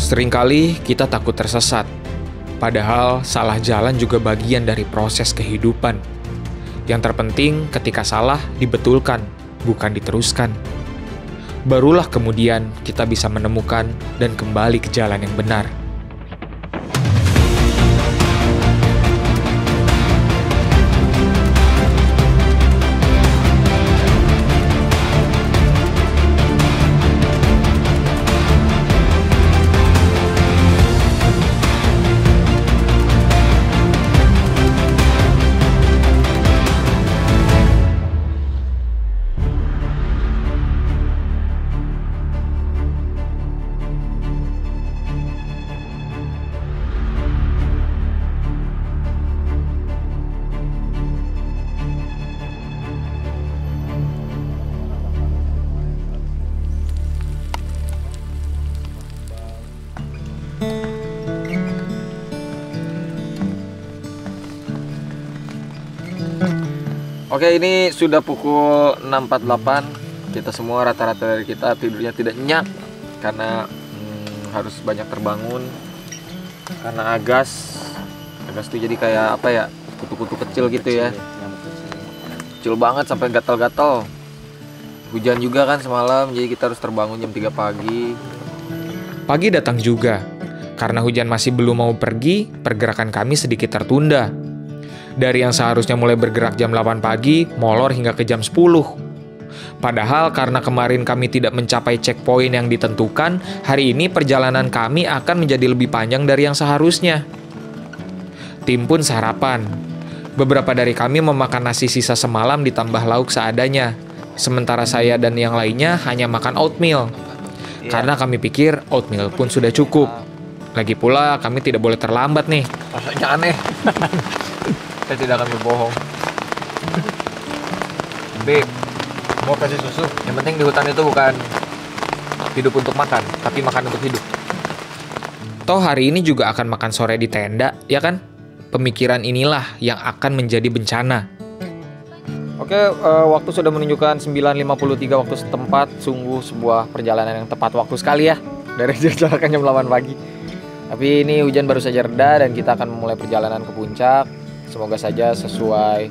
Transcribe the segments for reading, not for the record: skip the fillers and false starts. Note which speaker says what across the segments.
Speaker 1: Seringkali kita takut tersesat, padahal salah jalan juga bagian dari proses kehidupan. Yang terpenting ketika salah dibetulkan, bukan diteruskan. Barulah kemudian kita bisa menemukan dan kembali ke jalan yang benar.
Speaker 2: Oke, ini sudah pukul 6.48. Kita semua rata-rata dari kita tidurnya tidak nyenyak karena harus banyak terbangun. Karena agas itu jadi kayak apa ya, kutu-kutu kecil gitu ya. Kecil banget sampai gatal-gatal. Hujan juga kan semalam, jadi kita harus terbangun jam 3 pagi.
Speaker 1: Pagi datang juga. Karena hujan masih belum mau pergi, pergerakan kami sedikit tertunda. Dari yang seharusnya mulai bergerak jam 8 pagi, molor hingga ke jam 10. Padahal karena kemarin kami tidak mencapai checkpoint yang ditentukan, hari ini perjalanan kami akan menjadi lebih panjang dari yang seharusnya. Tim pun sarapan. Beberapa dari kami memakan nasi sisa semalam ditambah lauk seadanya. Sementara saya dan yang lainnya hanya makan oatmeal. Karena kami pikir oatmeal pun sudah cukup. Lagi pula kami tidak boleh terlambat nih.
Speaker 2: Rasanya aneh. Saya tidak akan berbohong. Beb, mau kasih susu. Yang penting di hutan itu bukan hidup untuk makan, tapi makan untuk hidup.
Speaker 1: Toh hari ini juga akan makan sore di tenda, ya kan? Pemikiran inilah yang akan menjadi bencana.
Speaker 2: Oke, waktu sudah menunjukkan 9.53 waktu setempat. Sungguh sebuah perjalanan yang tepat waktu sekali ya. Dari jalan jam 8 pagi. Tapi ini hujan baru saja reda dan kita akan memulai perjalanan ke puncak. Semoga saja sesuai.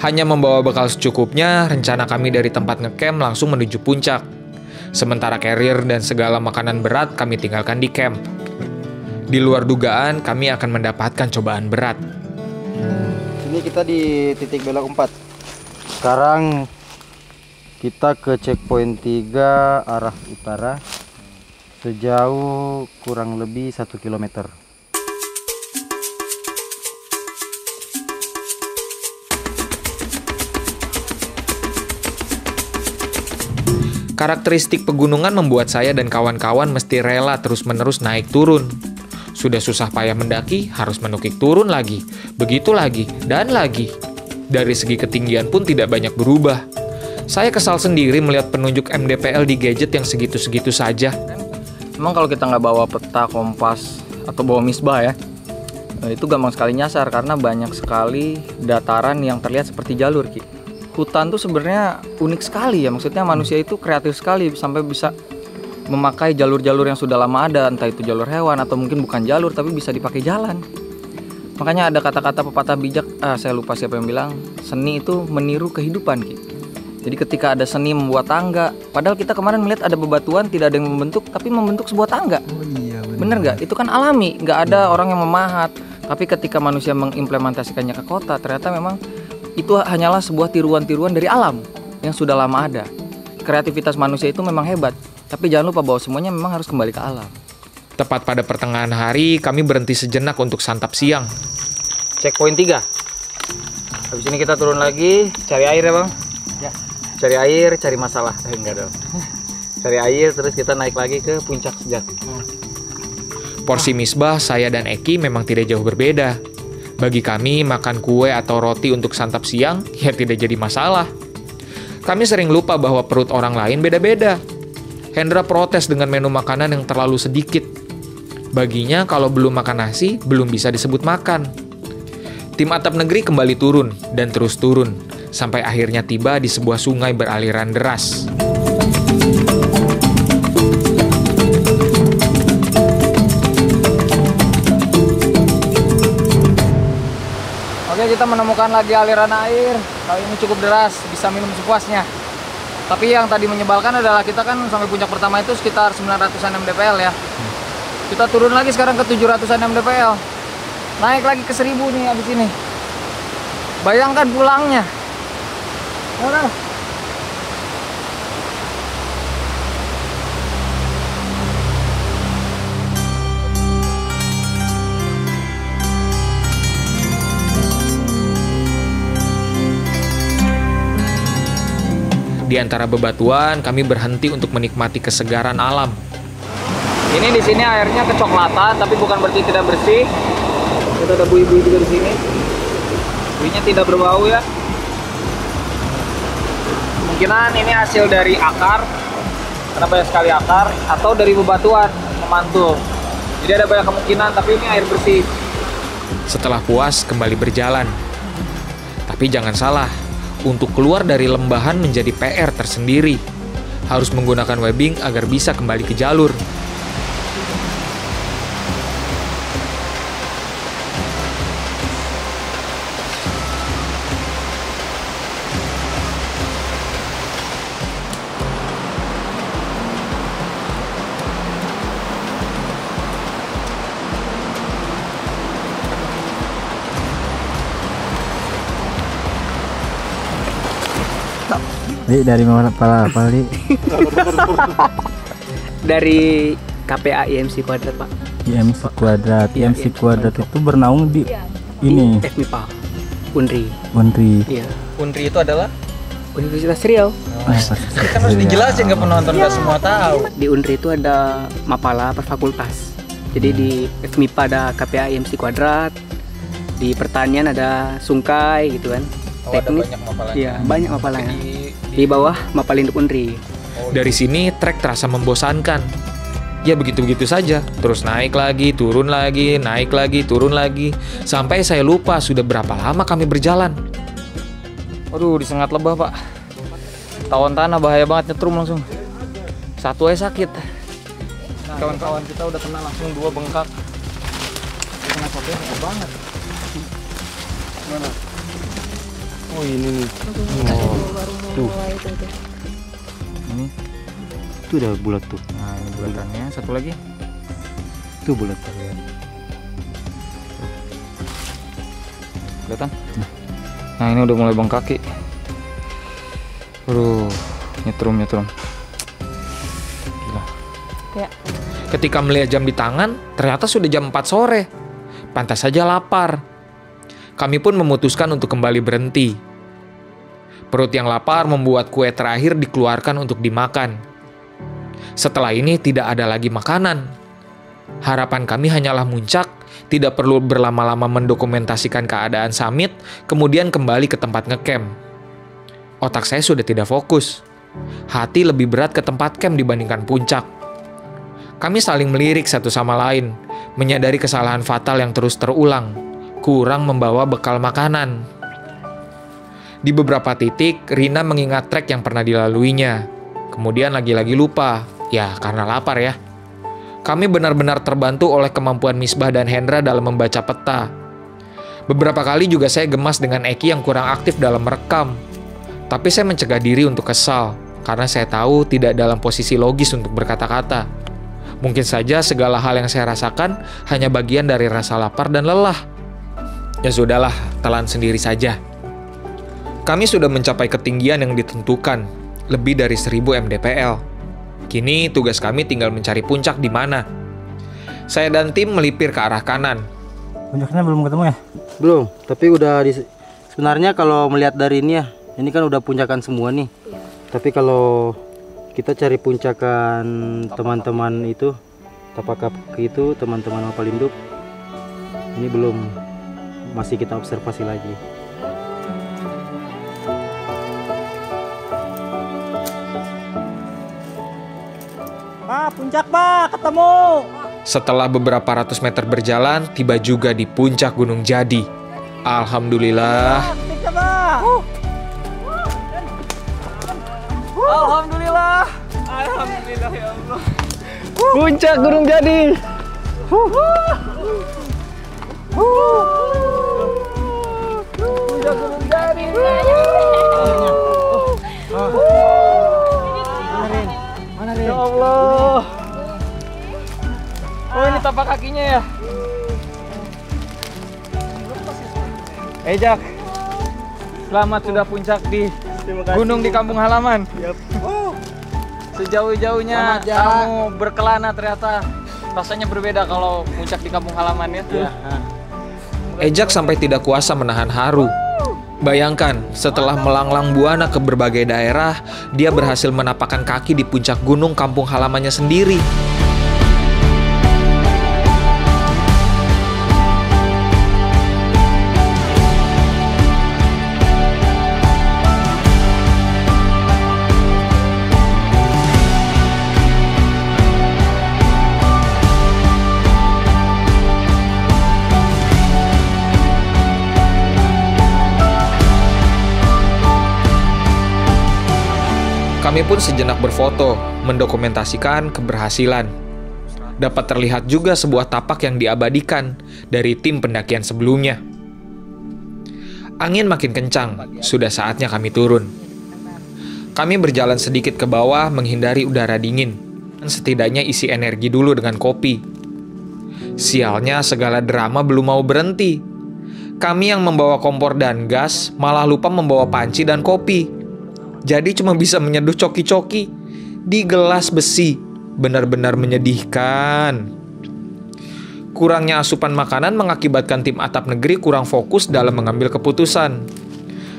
Speaker 1: Hanya membawa bekal secukupnya, rencana kami dari tempat ngecamp langsung menuju puncak. Sementara carrier dan segala makanan berat kami tinggalkan di camp. Di luar dugaan, kami akan mendapatkan cobaan berat.
Speaker 3: Ini kita di titik belok 4. Sekarang kita ke checkpoint 3 arah utara. Sejauh kurang lebih 1 km.
Speaker 1: Karakteristik pegunungan membuat saya dan kawan-kawan mesti rela terus-menerus naik turun. Sudah susah payah mendaki, harus menukik turun lagi, begitu lagi, dan lagi. Dari segi ketinggian pun tidak banyak berubah. Saya kesal sendiri melihat penunjuk MDPL di gadget yang segitu-segitu saja.
Speaker 2: Emang kalau kita nggak bawa peta, kompas, atau bawa misbah ya, itu gampang sekali nyasar karena banyak sekali dataran yang terlihat seperti jalur, Ki. Hutan tuh sebenarnya unik sekali ya, maksudnya manusia itu kreatif sekali sampai bisa memakai jalur-jalur yang sudah lama ada, entah itu jalur hewan atau mungkin bukan jalur tapi bisa dipakai jalan. Makanya ada kata-kata pepatah bijak, saya lupa siapa yang bilang, seni itu meniru kehidupan, Ki. Jadi ketika ada seni membuat tangga, padahal kita kemarin melihat ada bebatuan tidak ada yang membentuk, tapi membentuk sebuah tangga. Oh iya, bener nggak? Itu kan alami, nggak ada orang yang memahat. Tapi ketika manusia mengimplementasikannya ke kota, ternyata memang itu hanyalah sebuah tiruan-tiruan dari alam yang sudah lama ada. Kreativitas manusia itu memang hebat, tapi jangan lupa bahwa semuanya memang harus kembali ke alam.
Speaker 1: Tepat pada pertengahan hari, kami berhenti sejenak untuk santap siang.
Speaker 2: Checkpoint 3. Habis ini kita turun lagi, cari air ya Bang? Ya. Cari air, cari masalah. Enggak dong. Cari air, terus kita naik lagi ke puncak sejati.
Speaker 1: Porsi misbah, saya dan Eki memang tidak jauh berbeda. Bagi kami, makan kue atau roti untuk santap siang, ya tidak jadi masalah. Kami sering lupa bahwa perut orang lain beda-beda. Hendra protes dengan menu makanan yang terlalu sedikit. Baginya, kalau belum makan nasi, belum bisa disebut makan. Tim atap negeri kembali turun, dan terus turun, sampai akhirnya tiba di sebuah sungai beraliran deras.
Speaker 2: kita menemukan lagi aliran air. Kali ini cukup deras, bisa minum sepuasnya. Tapi yang tadi menyebalkan adalah kita kan sampai puncak pertama itu sekitar 900-an mdpl ya. Kita turun lagi sekarang ke 700-an mdpl. Naik lagi ke 1000 nih abis ini. Bayangkan pulangnya. Mana?
Speaker 1: Di antara bebatuan, kami berhenti untuk menikmati kesegaran alam.
Speaker 2: Ini di sini airnya kecoklatan, tapi bukan berarti tidak bersih. Kita ada buih-buih juga di sini. Buihnya tidak berbau ya. Kemungkinan ini hasil dari akar, karena banyak sekali akar, atau dari bebatuan memantul. Jadi ada banyak kemungkinan, tapi ini air bersih.
Speaker 1: Setelah puas, kembali berjalan. Tapi jangan salah, untuk keluar dari lembahan menjadi PR tersendiri. Harus menggunakan webbing agar bisa kembali ke jalur.
Speaker 3: Li, dari mana pala Li?
Speaker 4: Dari KPA IMC Kuadrat, Pak.
Speaker 3: IMC Kuadrat. IMC Kuadrat itu bernaung di ini.
Speaker 4: FMIPA, Unri.
Speaker 3: Unri.
Speaker 4: Iya.
Speaker 2: Unri itu adalah?
Speaker 4: Universitas Riau.
Speaker 2: Kan harus dijelasin ke penonton, nggak semua tahu.
Speaker 4: Di Unri itu ada Mapala per fakultas. Jadi di FMIPA ada KPA IMC Kuadrat. Di pertanian ada Sungkai gitu kan.
Speaker 2: Oh, ada banyak mapalanya.
Speaker 4: Iya, banyak mapalanya. Di bawah Mapalinduk Unri.
Speaker 1: Dari sini trek terasa membosankan. Ya begitu-begitu saja, terus naik lagi, turun lagi, naik lagi, turun lagi. Sampai saya lupa sudah berapa lama kami berjalan.
Speaker 2: Waduh, disengat lebah pak. Tawon tanah bahaya banget, nyetrum langsung. Satu aja sakit. Kawan-kawan kita udah kena langsung 2 bengkak. Kena satu sakit banget. Mana? Oh ini nih. Oh, tuh. Ini.
Speaker 3: Itu udah bulat tuh.
Speaker 2: Nah ini bulatannya. Satu lagi.
Speaker 3: Itu bulat terlihat.
Speaker 2: Kelihatan? Nah ini udah mulai bengkak ki. Aduh, nyetrum. Gila.
Speaker 1: Ketika melihat jam di tangan, ternyata sudah jam 4 sore. Pantas saja lapar. Kami pun memutuskan untuk kembali berhenti. Perut yang lapar membuat kue terakhir dikeluarkan untuk dimakan. Setelah ini tidak ada lagi makanan. Harapan kami hanyalah muncak, tidak perlu berlama-lama mendokumentasikan keadaan summit, kemudian kembali ke tempat ngecamp. Otak saya sudah tidak fokus. Hati lebih berat ke tempat camp dibandingkan puncak. Kami saling melirik satu sama lain, menyadari kesalahan fatal yang terus terulang, kurang membawa bekal makanan. Di beberapa titik, Rina mengingat trek yang pernah dilaluinya. Kemudian lagi-lagi lupa, ya karena lapar ya. Kami benar-benar terbantu oleh kemampuan Misbah dan Hendra dalam membaca peta. Beberapa kali juga saya gemas dengan Eki yang kurang aktif dalam merekam. Tapi saya mencegah diri untuk kesal, karena saya tahu tidak dalam posisi logis untuk berkata-kata. Mungkin saja segala hal yang saya rasakan hanya bagian dari rasa lapar dan lelah. Ya sudahlah, telan sendiri saja. Kami sudah mencapai ketinggian yang ditentukan, lebih dari 1000 mdpl. Kini tugas kami tinggal mencari puncak di mana. Saya dan tim melipir ke arah kanan.
Speaker 3: Puncaknya belum ketemu ya? Belum, tapi udah sebenarnya kalau melihat dari ini ya, ini kan udah puncakan semua nih. Tapi kalau kita cari puncakan teman-teman itu, tapak kaki itu, teman-teman Mapalinduk, ini belum, masih kita observasi lagi. Pak, puncak Pak, ketemu.
Speaker 1: Setelah beberapa ratus meter berjalan, tiba juga di puncak Gunung Jadi. Alhamdulillah.
Speaker 2: Alhamdulillah. Alhamdulillah ya Allah. Puncak Gunung Jadi. Ya Allah. Oh, ini tapak kakinya ya. Jack. Selamat sudah puncak di gunung di kampung halaman. Sejauh-jauhnya kamu berkelana, ternyata rasanya berbeda kalau puncak di kampung halaman ya.
Speaker 1: Ejak sampai tidak kuasa menahan haru. Bayangkan, setelah melanglang buana ke berbagai daerah, dia berhasil menapakkan kaki di puncak gunung kampung halamannya sendiri. Kami pun sejenak berfoto, mendokumentasikan keberhasilan. Dapat terlihat juga sebuah tapak yang diabadikan dari tim pendakian sebelumnya. Angin makin kencang, sudah saatnya kami turun. Kami berjalan sedikit ke bawah menghindari udara dingin. Setidaknya isi energi dulu dengan kopi. Sialnya segala drama belum mau berhenti. Kami yang membawa kompor dan gas malah lupa membawa panci dan kopi. Jadi cuma bisa menyeduh coki-coki di gelas besi. Benar-benar menyedihkan. Kurangnya asupan makanan mengakibatkan tim atap negeri kurang fokus dalam mengambil keputusan.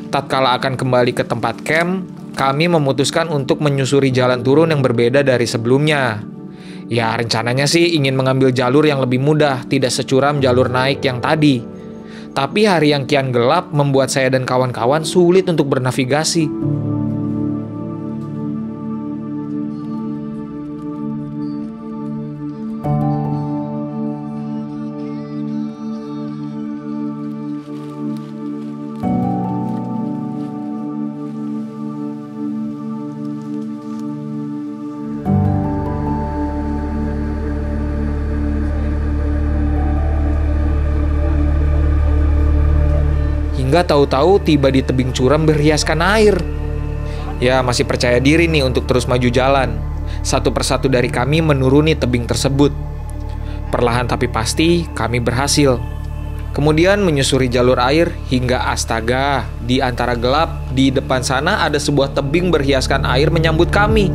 Speaker 1: Tatkala akan kembali ke tempat camp, kami memutuskan untuk menyusuri jalan turun yang berbeda dari sebelumnya. Ya, rencananya sih ingin mengambil jalur yang lebih mudah, tidak securam jalur naik yang tadi. Tapi hari yang kian gelap membuat saya dan kawan-kawan sulit untuk bernavigasi. Hingga tahu-tahu tiba di tebing curam berhiaskan air. Ya, masih percaya diri nih untuk terus maju jalan. Satu persatu dari kami menuruni tebing tersebut. Perlahan tapi pasti kami berhasil. Kemudian menyusuri jalur air hingga astaga, di antara gelap, di depan sana ada sebuah tebing berhiaskan air menyambut kami.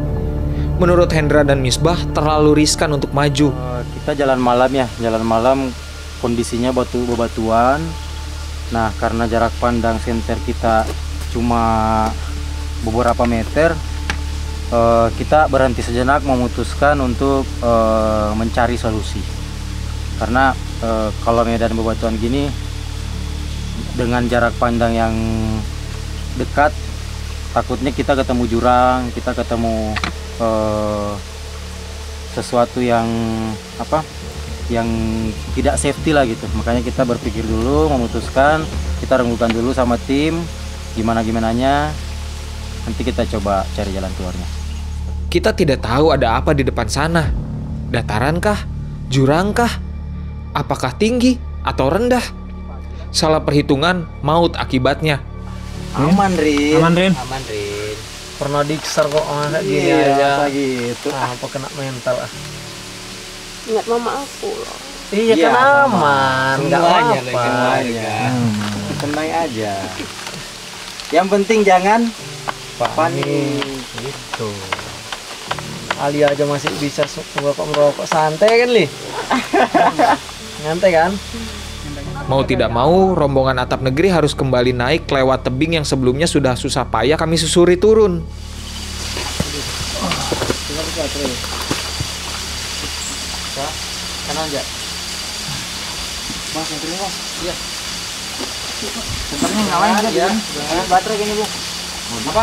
Speaker 1: Menurut Hendra dan Misbah terlalu riskan untuk maju.
Speaker 3: Kita jalan malam ya, jalan malam kondisinya bebatuan. Nah, karena jarak pandang senter kita cuma beberapa meter, kita berhenti sejenak memutuskan untuk mencari solusi. Karena kalau medan bebatuan gini dengan jarak pandang yang dekat, takutnya kita ketemu jurang, kita ketemu sesuatu yang yang tidak safety lah gitu. Makanya kita berpikir dulu, memutuskan, kita rembukan dulu sama tim gimananya, nanti kita coba cari jalan keluarnya.
Speaker 1: Kita tidak tahu ada apa di depan sana. Dataran kah? Jurang kah? Apakah tinggi atau rendah? Salah perhitungan, maut akibatnya.
Speaker 3: Aman, Rin.
Speaker 5: Aman, Rin.
Speaker 3: Aman, Rin.
Speaker 5: Pernah diksar kok kayak gini
Speaker 3: Iya,
Speaker 5: aja.
Speaker 3: gitu.
Speaker 5: Apa kena mental ah.
Speaker 6: Ingat mama aku loh.
Speaker 5: Iya,
Speaker 3: Iya,
Speaker 5: kan aman, enggak apa-apa.
Speaker 3: Semuanya. Tenang aja. Yang penting jangan panik.
Speaker 5: Gitu. Ali aja masih bisa merokok santai kan, Li? Nyantai kan?
Speaker 1: Mau tidak mau, rombongan atap negeri harus kembali naik lewat tebing yang sebelumnya sudah susah payah kami susuri turun.
Speaker 3: Kanan aja. Mas, yang ini, Mas. Iya. Senternya nyalain aja ya. Baterai gini, Bu. Apa?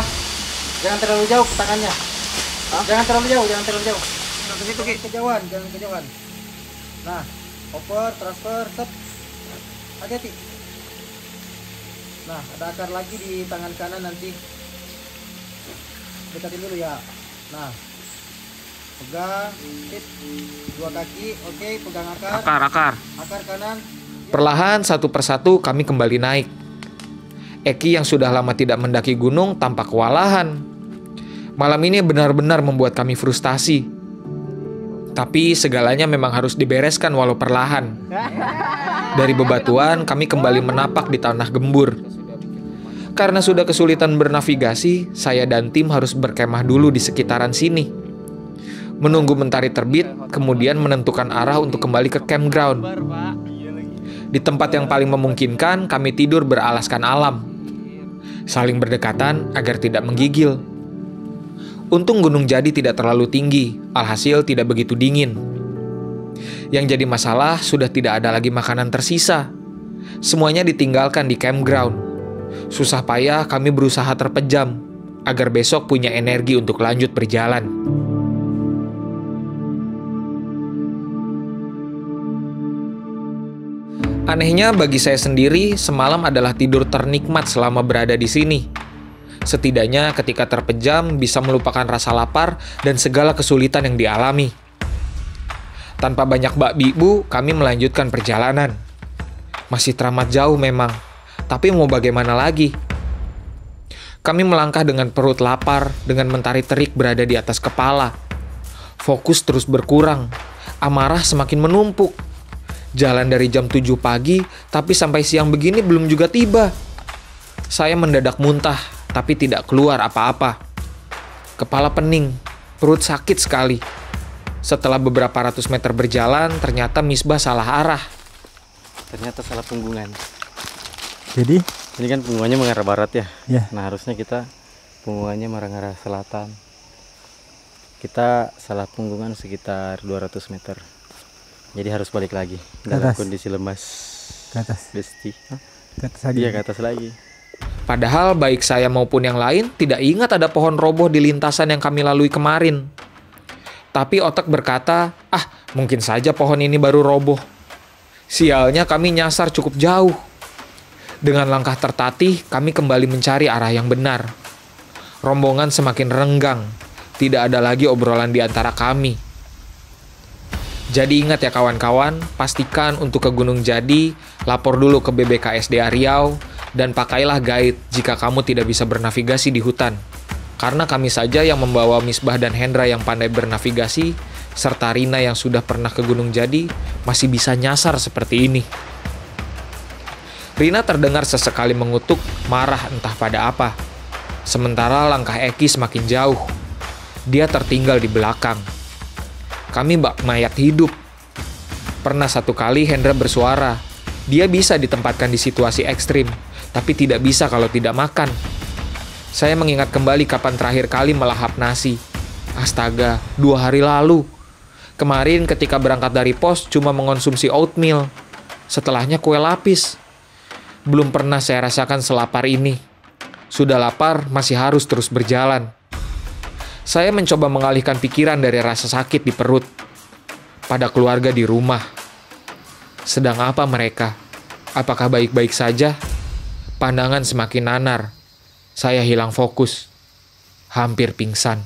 Speaker 3: Jangan terlalu jauh tangannya. Jangan terlalu jauh, jangan terlalu jauh. Begitu, Ki. Kejauhan, jangan kejauhan. Nah, oper, transfer, set. Hati-hati. Nah, ada akar lagi di tangan kanan nanti. Dekatin dulu ya. Nah, pegang, sit, dua kaki, oke, pegang akar. Akar kanan.
Speaker 1: Perlahan satu persatu kami kembali naik. Eki yang sudah lama tidak mendaki gunung tampak kewalahan. Malam ini benar-benar membuat kami frustasi. Tapi segalanya memang harus dibereskan walau perlahan. Dari bebatuan, kami kembali menapak di tanah gembur. Karena sudah kesulitan bernavigasi, saya dan tim harus berkemah dulu di sekitaran sini. Menunggu mentari terbit, kemudian menentukan arah untuk kembali ke campground. Di tempat yang paling memungkinkan, kami tidur beralaskan alam. Saling berdekatan agar tidak menggigil. Untung Gunung Jadi tidak terlalu tinggi, alhasil tidak begitu dingin. Yang jadi masalah, sudah tidak ada lagi makanan tersisa. Semuanya ditinggalkan di campground. Susah payah kami berusaha terpejam, agar besok punya energi untuk lanjut berjalan. Anehnya bagi saya sendiri, semalam adalah tidur ternikmat selama berada di sini. Setidaknya ketika terpejam bisa melupakan rasa lapar dan segala kesulitan yang dialami. Tanpa banyak bak-bibu, kami melanjutkan perjalanan. Masih teramat jauh memang, tapi mau bagaimana lagi? Kami melangkah dengan perut lapar, dengan mentari terik berada di atas kepala. Fokus terus berkurang, amarah semakin menumpuk. Jalan dari jam 7 pagi, tapi sampai siang begini belum juga tiba. Saya mendadak muntah, tapi tidak keluar apa-apa. Kepala pening, perut sakit sekali. Setelah beberapa ratus meter berjalan, ternyata Misbah salah arah.
Speaker 3: Ternyata salah punggungan.
Speaker 7: Jadi?
Speaker 3: Ini kan punggungannya mengarah barat ya.
Speaker 7: Ya.
Speaker 3: Nah harusnya kita punggungannya mengarah selatan. Kita salah punggungan sekitar 200 meter. Jadi harus balik lagi dalam kondisi lemas.
Speaker 7: Ke atas.
Speaker 3: Besti.
Speaker 7: Ke atas lagi.
Speaker 3: Iya, ke atas lagi.
Speaker 1: Padahal baik saya maupun yang lain tidak ingat ada pohon roboh di lintasan yang kami lalui kemarin. Tapi otak berkata, mungkin saja pohon ini baru roboh. Sialnya kami nyasar cukup jauh. Dengan langkah tertatih, kami kembali mencari arah yang benar. Rombongan semakin renggang. Tidak ada lagi obrolan di antara kami. Jadi ingat ya kawan-kawan, pastikan untuk ke Gunung Jadi, lapor dulu ke BBKSDA Riau, dan pakailah guide jika kamu tidak bisa bernavigasi di hutan. Karena kami saja yang membawa Misbah dan Hendra yang pandai bernavigasi, serta Rina yang sudah pernah ke Gunung Jadi, masih bisa nyasar seperti ini. Rina terdengar sesekali mengutuk, marah entah pada apa. Sementara langkah Eki semakin jauh. Dia tertinggal di belakang. Kami bak mayat hidup. Pernah satu kali Hendra bersuara, dia bisa ditempatkan di situasi ekstrim, tapi tidak bisa kalau tidak makan. Saya mengingat kembali kapan terakhir kali melahap nasi. Astaga, 2 hari lalu. Kemarin ketika berangkat dari pos cuma mengonsumsi oatmeal. Setelahnya kue lapis. Belum pernah saya rasakan selapar ini. Sudah lapar, masih harus terus berjalan. Saya mencoba mengalihkan pikiran dari rasa sakit di perut. Pada keluarga di rumah. Sedang apa mereka? Apakah baik-baik saja? Pandangan semakin nanar. Saya hilang fokus. Hampir pingsan.